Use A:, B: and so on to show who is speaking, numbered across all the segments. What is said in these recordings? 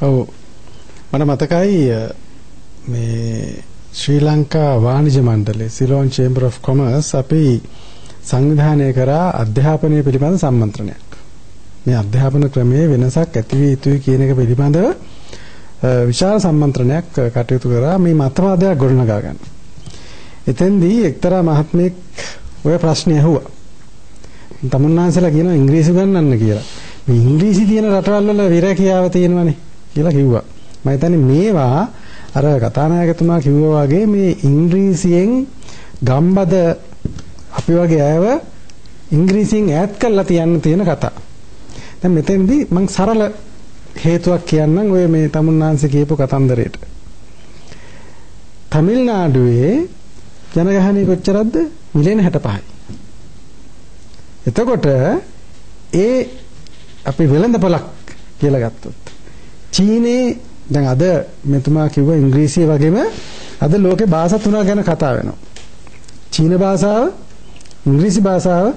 A: ඔව්. මට මතකයි මේ ශ්‍රී ලංකා වාණිජ මණ්ඩලයේ සිලෝන් චේම්බර් ඔෆ් කොමර්ස් අපි සංවිධානය කරා අධ්‍යාපනය පිළිබඳ සම්මන්ත්‍රණයක්. මේ අධ්‍යාපන ක්‍රමයේ වෙනසක් ඇති විය යුතුයි කියන එක පිළිබඳව විශාල සම්මන්ත්‍රණයක් කටයුතු කරා මේ මතවාදයක් ගොඩනගා ගන්න. එතෙන්දී එක්තරා මහත්මයෙක් ඔය ප්‍රශ්නේ අහුවා. තමුන්නාන්සලා කියනවා ඉංග්‍රීසි ගන්නන්න කියලා. මේ ඉංග්‍රීසි තියෙන රටවල් වල විරකියාව තියෙනවනේ කියලා කිව්වා. මම හිතන්නේ මේවා අර කතානායකතුමා කිව්වා වගේ මේ ඉංග්‍රීසියෙන් ගම්බද අපි වගේ අයව ඉංග්‍රීසියෙන් ඈත් කරලා තියන්න තියෙන කතා. දැන් මෙතෙන්දී මම සරල හේතුවක් කියන්නම් ඔය මේ තමුන්නාන්සේ කියපු කතන්දරේට. තමිල්නාඩුවේ ජනගහනය කොච්චරද? මිලියන 65යි. එතකොට ඒ අපි වෙළඳපොලක් කියලා ගත්තොත් චීනේ දැන් අද මෙතුමා කිව්ව ඉංග්‍රීසිය වගේම අද ලෝකේ භාෂා තුනක් ගැන කතා වෙනවා. චීන භාෂාව, ඉංග්‍රීසි භාෂාව,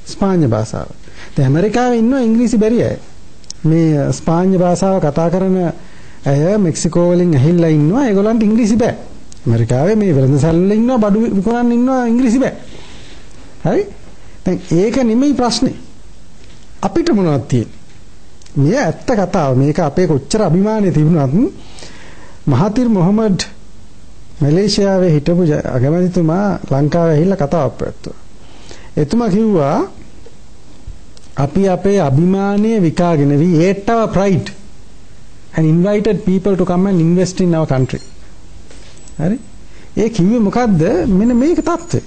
A: ස්පාඤ්ඤ භාෂාව. දැන් ඇමරිකාවේ ඉන්නවා ඉංග්‍රීසි බැරි අය. මේ ස්පාඤ්ඤ භාෂාව කතා කරන අය මෙක්සිකෝ වලින් ඇහිල්ලා ඉන්නවා. ඒගොල්ලන්ට ඉංග්‍රීසි බෑ. ඇමරිකාවේ මේ වෙළඳසැල් වල ඉන්නවා, බඩු විකුණන්න ඉන්නවා, ඉංග්‍රීසි බෑ. හරි? දැන් ඒක නෙමෙයි ප්‍රශ්නේ. අපිට මොනවද තියෙන්නේ? මේ ඇත්ත කතාව. මේක අපේ කොච්චර අභිමානය තිබුණත් මහතිර් මොහමඩ් මැලේසියාවේ හිටපු අගමැතිතුමා ලංකාවේ ඇවිල්ලා කතාවක් පැවැත්තුවා. එතුමා කිව්වා අපි අපේ අභිමානය විකාගෙන we ate our pride and invited people to come and invest in our country. හරි? ඒ කිව්වේ මොකද්ද? මෙන්න මේක தත්ත්වය.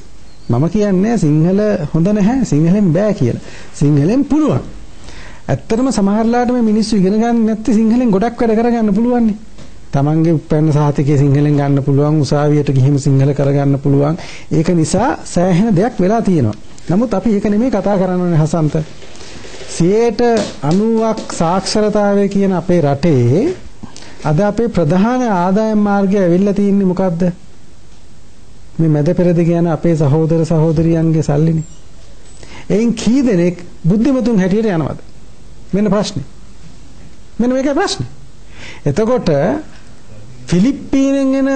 A: මම කියන්නේ සිංහල හොඳ නැහැ, සිංහලෙන් බෑ කියලා. සිංහලෙන් පුළුවන්. ඇත්තටම සමහරලාට මේ මිනිස්සු ඉගෙන ගන්න නැත්te සිංහලෙන් ගොඩක් වැඩ කරගන්න පුළුවන් නේ. තමන්ගේ උපැන්න සහතිකයේ සිංහලෙන් ගන්න පුළුවන්, උසාවියට ගිහිම සිංහල කරගන්න පුළුවන්. ඒක නිසා සෑහෙන දෙයක් වෙලා තියෙනවා. නමුත් අපි ඒක නෙමෙයි කතා කරන්නේ හසන්ත. 90% සාක්ෂරතාවය කියන අපේ රටේ අද අපේ ප්‍රධාන ආදායම් මාර්ගය ඇවිල්ලා තියෙන්නේ මොකද්ද? මේ මැද පෙරද කියන අපේ සහෝදර සහෝදරියන්ගේ සල්ලිනේ. එයින් කී දෙනෙක් බුද්ධිමතුන් හැටියට යනවද? මෙන්න ප්‍රශ්නේ. මෙන්න මේකයි ප්‍රශ්නේ. එතකොට ෆිලිප්පීනෙන් එන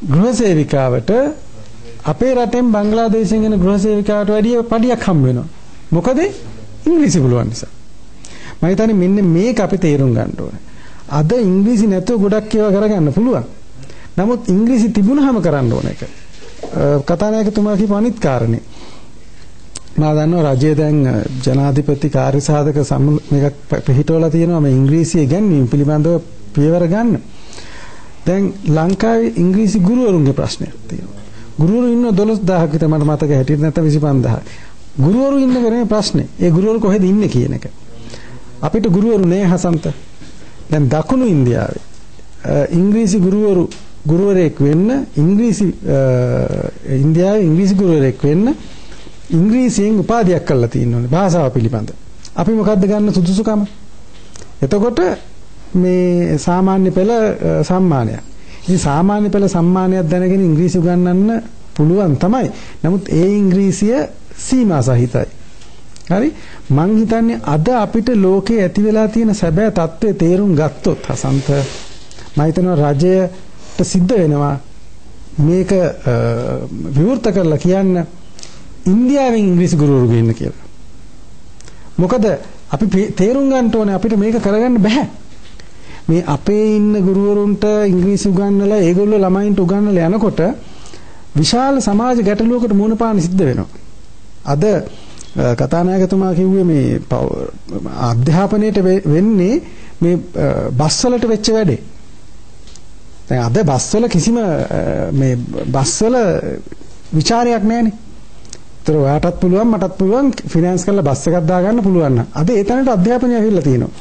A: ගෘහසේවිකාවට අපේ රටෙන් බංග්ලාදේශයෙන් එන ගෘහසේවිකාවට වැඩිය පඩියක් හම්බ වෙනවා. මොකද? ඉංග්‍රීසි පුළුවන් නිසා. මම හිතන්නේ මෙන්න මේක අපි තේරුම් ගන්න ඕනේ. අද ඉංග්‍රීසි නැතුව ගොඩක් ඒවා කරගන්න පුළුවන්. නමුත් ඉංග්‍රීසි තිබුණාම කරන්න ඕන එක. කතානායකතුමා කියපු අනිත් කාරණේ. මම දන්නවා රජය දැන් ජනාධිපති කාර්යසාධක මේක පිළිහිටවලා තියෙනවා මේ ඉංග්‍රීසි ඉගෙනීම පිළිබඳව පියවර ගන්න. දැන් ලංකාවේ ඉංග්‍රීසි ගුරුවරුන්ගේ ප්‍රශ්නයක් තියෙනවා. ගුරුවරු ඉන්න 12000ක් විතර මට මතක හැටියට නැත්නම් 25000. ගුරුවරු ඉන්න කරේ ප්‍රශ්නේ. ඒ ගුරුවරු කොහෙද ඉන්නේ කියන එක. අපිට ගුරුවරු නෑ හසන්ත. දැන් දකුණු ඉන්දියාවේ ඉංග්‍රීසි ගුරුවරයෙක් වෙන්න ඉන්දියාවේ ඉංග්‍රීසි ගුරුවරයෙක් වෙන්න ඉංග්‍රීසියෙන් උපාධියක් කරලා තියෙනවානේ භාෂාව පිළිබඳ. අපි මොකද්ද ගන්න සුදුසුකම? එතකොට මේ සාමාන්‍ය පෙළ සම්මානයක්. ඉතින් සාමාන්‍ය පෙළ සම්මානයක් දැනගෙන ඉංග්‍රීසි උගන්වන්න පුළුවන් තමයි. නමුත් ඒ ඉංග්‍රීසිය සීමා සහිතයි. හරි? මං හිතන්නේ අද අපිට ලෝකේ ඇති වෙලා තියෙන සැබෑ தත්ත්වය තේරුම් ගත්තොත් හසන්ත මම හිතනවා රජයට සිද්ධ වෙනවා මේක විවෘත කරලා කියන්න ඉන්දියාවෙන් ඉංග්‍රීසි ගුරුවරු ගේන්න කියලා. මොකද අපි තේරුම් ගන්න ඕනේ අපිට මේක කරගන්න බෑ. මේ අපේ ඉන්න ගුරුවරුන්ට ඉංග්‍රීසි උගන්වලා ඒගොල්ලෝ ළමයින්ට උගන්වලා යනකොට විශාල සමාජ ගැටලුවකට මුහුණ පාන්න සිද්ධ වෙනවා. අද කතානායකතුමා කිව්වේ මේ අධ්‍යාපනයේට වෙන්නේ මේ බස්වලට වෙච්ච වැඩේ. දැන් අද බස්වල කිසිම මේ බස්වල ਵਿਚාරයක් නැහැනේ. ඒතර ඔයාටත් පුළුවන් මටත් පුළුවන් ෆිනෑන්ස් කරලා බස් එකක් දාගන්න පුළුවන් නම්. අද ඒ තැනට අධ්‍යාපනය ඇවිල්ලා තියෙනවා.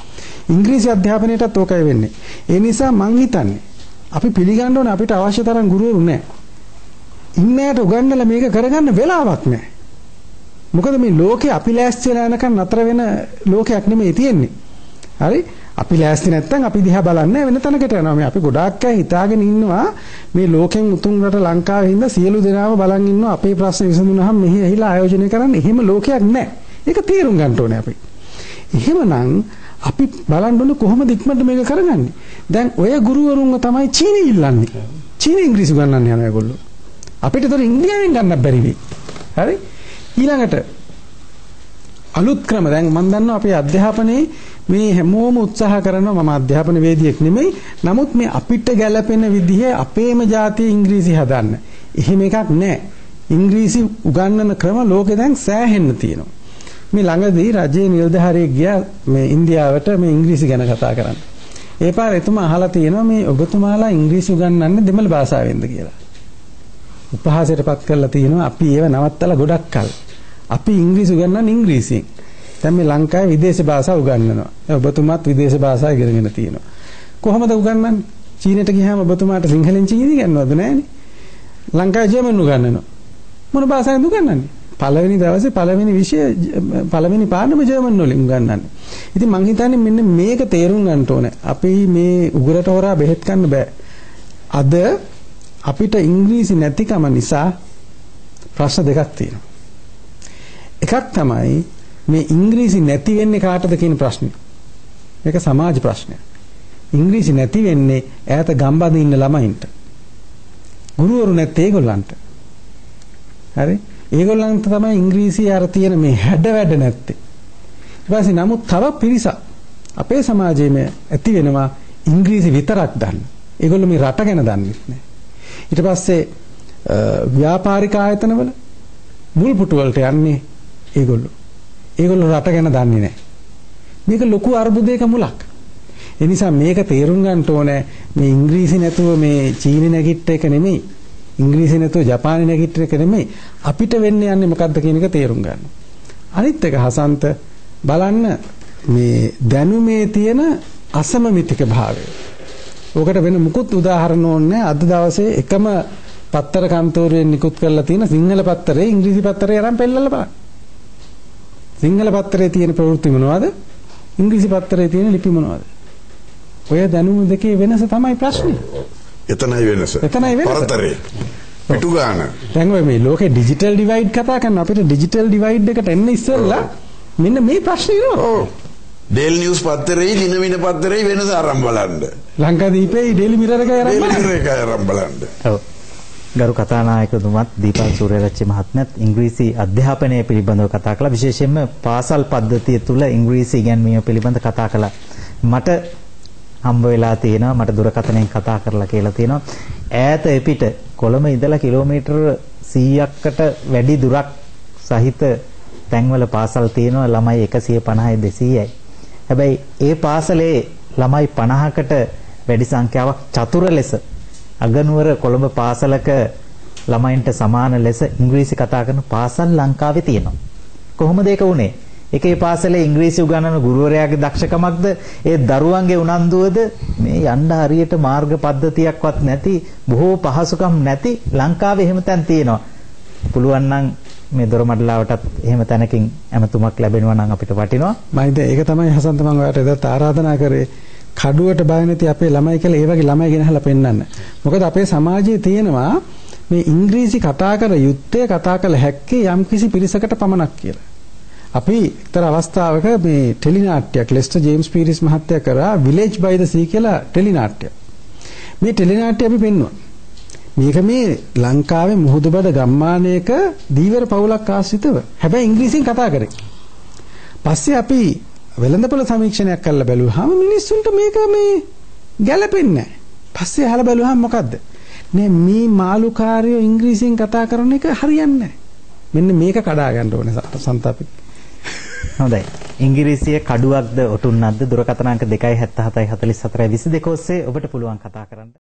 A: ඉංග්‍රීසි අධ්‍යාපනයටත් ඕකයි වෙන්නේ. ඒ නිසා මං හිතන්නේ අපි පිළිගන්න ඕනේ අපිට අවශ්‍ය තරම් ගුරුවරු නැහැ. ඉන්නයට උගන්වලා මේක කරගන්න වෙලාවක් නැහැ. මොකද මේ ලෝකේ අපි ලෑස්ති වෙලා යනකම් නතර වෙන ලෝකයක් නෙමෙයි තියෙන්නේ. හරි? අපි ලෑස්ති නැත්නම් අපි දිහා බලන්නේ වෙන තැනකට යනවා. මේ අපි ගොඩාක් අය හිතාගෙන ඉන්නවා මේ ලෝකෙන් උතුම් රට ලංකාවේ ඉඳලා සියලු දෙනාම බලන් ඉන්නවා අපේ ප්‍රශ්න විසඳුනහම මෙහි ඇහිලා ආයෝජනය කරන්නේ. එහෙම ලෝකයක් නැහැ. ඒක තේරුම් ගන්න ඕනේ අපි. එහෙමනම් අපි බලන්න ඕනේ කොහොමද ඉක්මනට මේක කරගන්නේ. දැන් ඔය ගුරුවරුන්ව තමයි චීනෙ ඉල්ලන්නේ. චීනෙ ඉංග්‍රීසි උගන්වන්න යනවා ඒගොල්ලෝ. අපිට ඒතර ඉන්දියාවෙන් ගන්නත් බැරි වෙයි. හරි? ඊළඟට අලුත් ක්‍රම දැන් මම දන්නවා අපේ අධ්‍යාපනයේ මේ හැමෝම උත්සාහ කරනවා මම අධ්‍යාපන වේදිකෙක් නෙමෙයි. නමුත් මේ අපිට ගැළපෙන විදිහේ අපේම ජාතියේ ඉංග්‍රීසි හදන්න. එහෙම එකක් නැහැ. ඉංග්‍රීසි උගන්වන ක්‍රම ලෝකේ දැන් සෑහෙන්න තියෙනවා. මේ ළඟදී රජයේ නිලධාරියෙක් ගියා මේ ඉන්දියාවට මේ ඉංග්‍රීසි ගැන කතා කරන්න. ඒ පාර එතුමා අහලා තියෙනවා මේ ඔබතුමාලා ඉංග්‍රීසි උගන්වන්නේ දෙමළ භාෂාවෙන්ද කියලා. උපහාසයටපත් කරලා තියෙනවා අපි ඒව නවත්තලා ගොඩක් කල්. අපි ඉංග්‍රීසි උගන්වන්නේ ඉංග්‍රීසියෙන්. දැන් මේ ලංකාවේ විදේශ භාෂා උගන්වනවා. ඔබතුමාත් විදේශ භාෂා ඉගෙනගෙන තියෙනවා. කොහොමද උගන්වන්නේ? චීනෙට ගියාම ඔබතුමාට සිංහලෙන් චීනි ඉගෙනවද නැහැනේ? ලංකාවේ ජර්මන් උගන්වනවා. මොන භාෂාවෙන්ද උගන්වන්නේ? පළවෙනි දවසේ පළවෙනි විෂය පළවෙනි පාඩම ජර්මන් වලින් උගන්වන්නේ. ඉතින් මං හිතන්නේ මෙන්න මේක තේරුම් ගන්න ඕනේ. අපි මේ උගරට හොරා බෙහෙත් ගන්න බෑ. අද අපිට ඉංග්‍රීසි නැතිකම නිසා ප්‍රශ්න දෙකක් තියෙනවා. එකක් තමයි මේ ඉංග්‍රීසි නැති වෙන්නේ කාටද කියන ප්‍රශ්නේ. මේක සමාජ ප්‍රශ්නයක්. ඉංග්‍රීසි නැති වෙන්නේ ඈත ගම්බද ඉන්න ළමයින්ට. ගුරුවරු නැත්තේ ඒගොල්ලන්ට. හරි? ඒගොල්ලන්ට තමයි ඉංග්‍රීසි අර තියෙන මේ හැඩ වැඩ නැත්තේ. ඊට පස්සේ නමුත් තව පිරිසක් අපේ සමාජයේ ඇති වෙනවා ඉංග්‍රීසි විතරක් දන්න. ඒගොල්ලෝ මේ රට ගැන දන්නේ නැහැ. ඊට පස්සේ ව්‍යාපාරික ආයතනවල මුල් පුටු වලට යන්නේ ඒගොල්ලෝ. ඒගොල්ලෝ රට ගැන දන්නේ නැහැ. මේක ලොකු අර්බුදයක මුලක්. ඒ නිසා මේක තේරුම් ගන්න ඕනේ මේ ඉංග්‍රීසි නැතුව මේ චීනෙ නැගිට එක නෙමෙයි. ඉංග්‍රීසි නැතුව ජපානි නැගිට එක නෙමෙයි. අපිට වෙන්න යන්නේ මොකද්ද කියන එක තේරුම් ගන්න. අනිත් එක හසන්ත බලන්න මේ දැනුමේ තියෙන අසමමිතික භාවය. ඔකට වෙන මුකුත් උදාහරණ ඕනේ අද දවසේ එකම පත්තර කන්තෝරුවෙන් නිකුත් කරලා තියෙන සිංහල පත්තරේ ඉංග්‍රීසි පත්තරේ අරන් පෙන්නලා බලන්න. සිංහල පත්තරේ තියෙන ප්‍රවෘත්ති මොනවද? ඉංග්‍රීසි පත්තරේ තියෙන ලිපි මොනවද? ඔය දැනුම දෙකේ වෙනස තමයි ප්‍රශ්නේ.
B: එතනයි වෙනස. පරතරේ. පිටු ගන්න.
A: දැන් ඔය මේ ලෝකේ ඩිජිටල් ඩිවයිඩ් කතා කරන අපිට ඩිජිටල් ඩිවයිඩ් එකට එන්න ඉස්සෙල්ලා මෙන්න මේ ප්‍රශ්නේ නෝ.
B: ඔව්. ඩේල් නිවුස් පත්තරේ දිනවින පත්තරේ වෙනස අරන් බලන්න.
A: ලංකාදීපේ ඩේලි මිරර් එකයි අරන් බලන්න.
B: ඩේලි මිරර් එකයි අරන් බලන්න.
C: ඔව්. ගරු කතානායකතුමත් දීපල් සූර්යරච්චි මහත්මයාත් ඉංග්‍රීසි අධ්‍යාපනය පිළිබඳව කතා කළා. විශේෂයෙන්ම පාසල් පද්ධතිය තුල ඉංග්‍රීසි ඉගෙනීම පිළිබඳව කතා කළා. මට හම්බ වෙලා තියෙනවා මට දුරකථනයෙන් කතා කරලා කියලා තියෙනවා ඈත එපිට කොළඹ ඉඳලා කිලෝමීටර් 100කට වැඩි දුරක් සහිත තැන්වල පාසල් තියෙනවා ළමයි 150යි 200යි. හැබැයි ඒ පාසලේ ළමයි 50කට වැඩි සංඛ්‍යාවක් චතුර ලෙස අගනුවර කොළඹ පාසලක ළමයින්ට සමාන ලෙස ඉංග්‍රීසි කතා කරන පාසල් ලංකාවේ තියෙනවා. කොහොමද ඒක වුනේ? එකේ පාසලේ ඉංග්‍රීසි උගන්වන ගුරුවරයාගේ දක්ෂකමක්ද ඒ දරුවන්ගේ උනන්දුවද මේ යන්න හරියට මාර්ග පද්ධතියක්වත් නැති බොහෝ පහසුකම් නැති ලංකාවේ එහෙම තැන් තියෙනවා. පුළුවන් නම් මේ දොරමඩලාවටත් එහෙම තැනකින් ඇමතුමක් ලැබෙනවා නම් අපිට වටිනවා.
A: මම ඒක තමයි හසන්ත මම ඔයාලට එදත් ආරාධනා කරේ කඩුවට බය නැති අපේ ළමයි කියලා ඒ වගේ ළමයි ගෙනහලා පෙන්නන්න. මොකද අපේ සමාජයේ තියෙනවා මේ ඉංග්‍රීසි කතා කර යුත්තේ කතා කළ හැක්කේ යම්කිසි පිරිසකට පමණක් කියලා. අපි එක්තරා අවස්ථාවක මේ ටෙලි නාට්‍යයක් ලෙස්ටර් ජේම්ස් පීරිස් මහත්තයා කරා විලේජ් බයි ද සී කියලා ටෙලි නාට්‍යයක්. මේ ටෙලි නාට්‍ය අපි පෙන්නුවා. මේක මේ ලංකාවේ මුහුදුබඩ ගම්මානයක දීවර පවුලක් ආශ්‍රිතව. හැබැයි ඉංග්‍රීසියෙන් කතා කරේ. පස්සේ අපි වෙළඳපොළ සමීක්ෂණයක් කරලා බැලුවාම මිනිස්සුන්ට මේක මේ ගැළපෙන්නේ නැහැ. පස්සේ අහලා බැලුවාම මොකද්ද? නේ මේ මාළුකාරයෝ ඉංග්‍රීසියෙන් කතා කරන එක හරියන්නේ නැහැ. මෙන්න මේක කඩා ගන්න ඕනේ සන්තාපි.
C: හොඳයි. ඉංග්‍රීසියේ කඩුවක්ද ඔටුන්නක්ද දුරකථන අංක 277 44 22 ඔස්සේ ඔබට පුළුවන් කතා කරන්න.